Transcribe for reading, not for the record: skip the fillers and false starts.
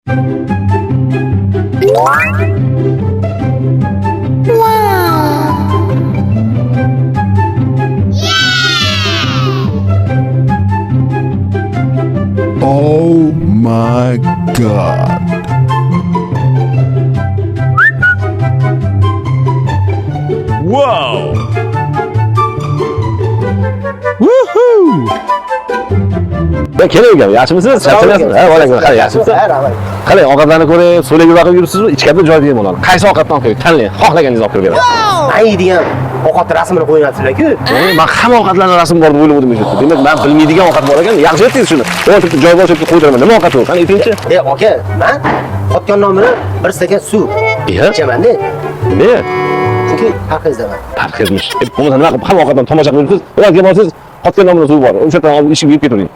Oh my god. Wow. Woohoo. Ben kelevgam, yaxshimisiz? Charchamayapsizmi? Ha, valaykum, qani yaxshimisiz? Qalay, ovqatlarni ko'ring, so'laga vaqib yuribsizmi? Ichkarida joy bemalol. Qaysi ovqatdan qo'ying? Tanlang, xohlaganingizni olib ko'raverasiz. Aydigan ovqat rasmini qo'yasizlar-ku. Men hamma ovqatlarning rasmi bor deb o'yladim o'zi. Demak, men bilmaydigan ovqat bor ekan. Yaxshi aytdingiz shuni. O'tirib joy bosib qo'ydiraman. Nima ovqat u? Qani aytingchi. Aka, men otgan nomini bir stakan suv ichaman-da. Ne? Chunki parhezdaman. Parhezmish. Bo'lmasa nima qilib hamma ovqatdan tomosha qilib yuribsiz? O'zga borsiz, otgan nomini suv bor. O'sha yerdan olib ishib yeb ketavering.